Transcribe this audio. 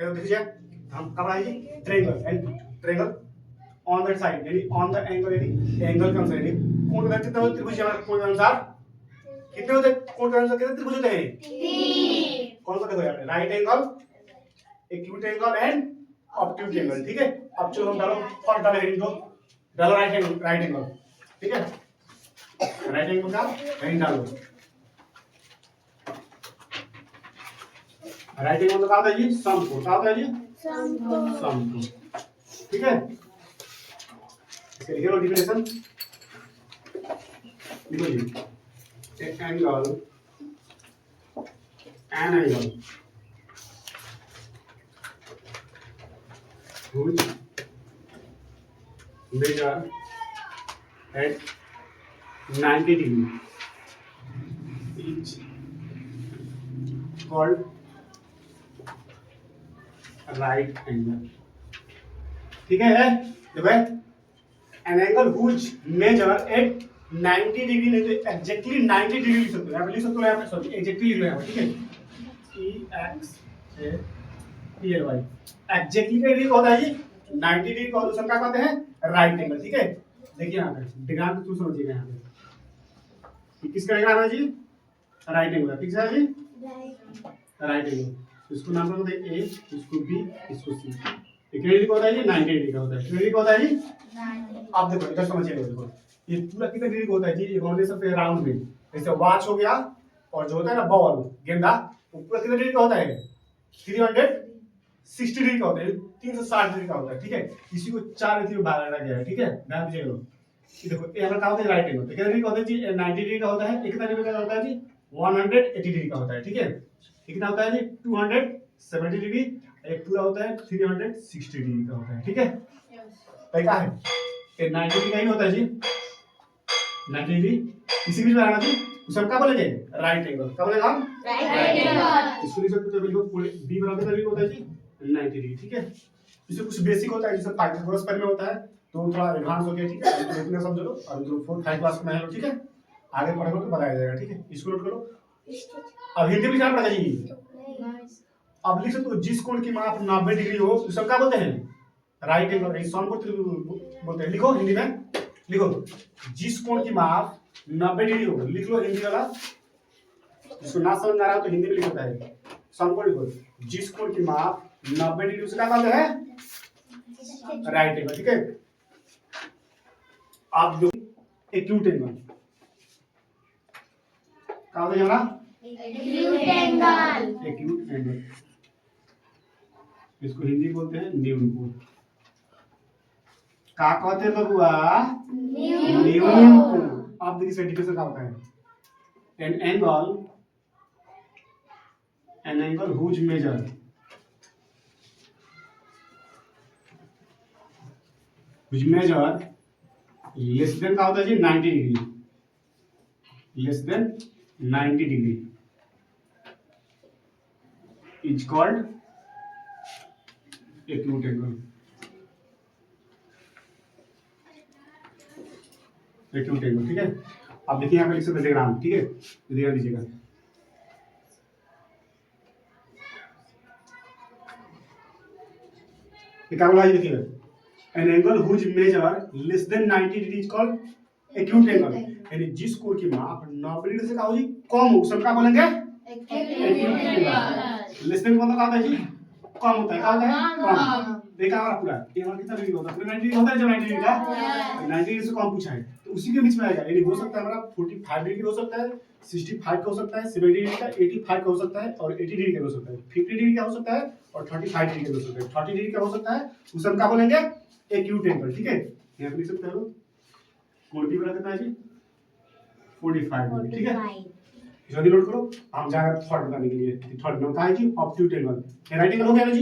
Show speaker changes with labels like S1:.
S1: देखिए हम कब आएंगे triangle and triangle on that side यानी ऑन द एंगल यानी एंगल के अनुसार यानी कोण का कितना होता है त्रिभुज कोण के अनुसार कितने होते हैं कोण के अनुसार कितने त्रिभुज होते हैं 3 कौन सा देखो यहाँ पे right angle acute angle and obtuse angle ठीक है। अब चलो हम डालो फर्स्ट डालो हेडिंग दो डालो राइट एंगल ठीक है राइट एंगल का हेडिंग डालो राइट एंगल का होता है जी समकोण का होता है जी समकोण ठीक है। इसके लिखे लो डिफिनेशन लिखो जी angle an angle which measure at 90 degree is called right angle ठीक है। देखो an angle which measure at 90 degree नहीं तो एग्जैक्टली 90 डिग्री लिख सकते हो यहाँ पे लिख सकते हो यहाँ पे सॉरी एग्जैक्टली लिख लो यहाँ पे ठीक है EXACLY एग्जैक्टली का डिग्री होता है जी 90 डिग्री को दूसरा क्या कहते हैं राइट एंगल ठीक है। देखिए यहाँ पे डायग्राम तो समझिएगा यहाँ पे किसका डायग्राम है जी राइट एंगल ठीक है जी राइट एंगल इसको नाम रखते हैं ए इसको बी इसको सी ये डिग्री का होता है जी 90 डिग्री का होता है डिग्री का होता है जी। अब देखो इधर समझिएगा देखो ये पूरा कितना डिग्री का होता है जी ये हमेशा पे राउंड में जैसे वॉच हो गया और जो होता है ना बॉल गेंदा वो पूरा कितना डिग्री का होता है 360 डिग्री का होता है 360 डिग्री का होता है ठीक है। इसी को 4 डिग्री में बांटा गया है ठीक है ध्यान दीजिएगा लोग ये देखो ये हमारा क्या होता है राइट एंगल कितना डिग्री का होता है जी 90 डिग्री का होता है कितना डिग्री का होता है जी 180 डिग्री का होता है ठीक है। कितना होता है जी 270 डिग्री एक पूरा होता है 360 डिग्री का होता है ठीक है। क्या है ये 90 डिग्री का ही होता है जी 90 डिग्री इसी बीच में आना जी उसे हम क्या बोलेंगे राइट एंगल क्या बोलेगा हम राइट एंगल इसको लिख सकते हो बिल्कुल पूरे b बराबर का होता है जी 90 डिग्री ठीक है। इससे कुछ बेसिक होता है जैसे पाइथागोरस पर में होता है तो थोड़ा एडवांस हो गया ठीक है तो इतना समझ लो और तो 4 5 क्लास में है ठीक है आगे पढ़ोगे तो बताया जाएगा ठीक है। इसको नोट करो अब हिंदी में क्या पढ़ा जी अब लिख सकते हो जिस कोण की माप 90 डिग्री हो उसे क्या बोलते हैं राइट एंगल इस समकोण बोलते हैं। लिखो हिंदी में लिखो जिस कोण की माप 90 डिग्री हो लिख लो हिंदी वाला जिसको ना समझ में आ रहा हो तो हिंदी में लिख सकता है समकोण लिखो जिस कोण की माप 90 डिग्री उसे क्या कहते हैं राइट एंगल ठीक है। आप जो एक्यूट एंगल क्या होता है हमारा एक्यूट एंगल इसको हिंदी बोलते हैं न्यून कोण क्या कहते हैं बबुआ न्यून कोण। आप देखिए इसका डिफिनेशन क्या होता है an angle whose measure less than क्या होता है जी 90 degree less than 90 degree is called acute angle acute angle ठीक है। अब देखिए यहाँ पे लिख सकते हैं डायग्राम ठीक है ध्यान दीजिएगा क्या बोला है देखिए an angle whose measure less than 90 degree is called acute angle यानी जिस कोण की माप 90 डिग्री से क्या होगी कम हो सब क्या बोलेंगे एक्यूट एंगल लेस देन मतलब क्या होता है जी कम होता है क्या होता है कम देखा हमारा पूरा ये हमारा कितना डिग्री होता है 90 डिग्री होता है जब 90 डिग्री का 90 डिग्री से कम पूछा है तो उसी के बीच में आएगा यानी हो सकता है हमारा 45 डिग्री हो सकता है 65 का हो सकता है 70 डिग्री का 85 का हो सकता है और 80 डिग्री का हो सकता है 50 डिग्री का हो सकता है और 35 डिग्री का हो सकता है 30 डिग्री का हो सकता है उसे हम क्या बोलेंगे एक्यूट एंगल ठीक है। यहाँ पे लिख सकते हो कोण भी बड़ा कितना है जी 45 डिग्री ठीक है। जल्दी नोट करो हम जा रहे हैं थर्ड बताने के लिए थर्ड में क्या है जी ऑब्ट्यूज एंगल राइट एंगल हो गया ना जी।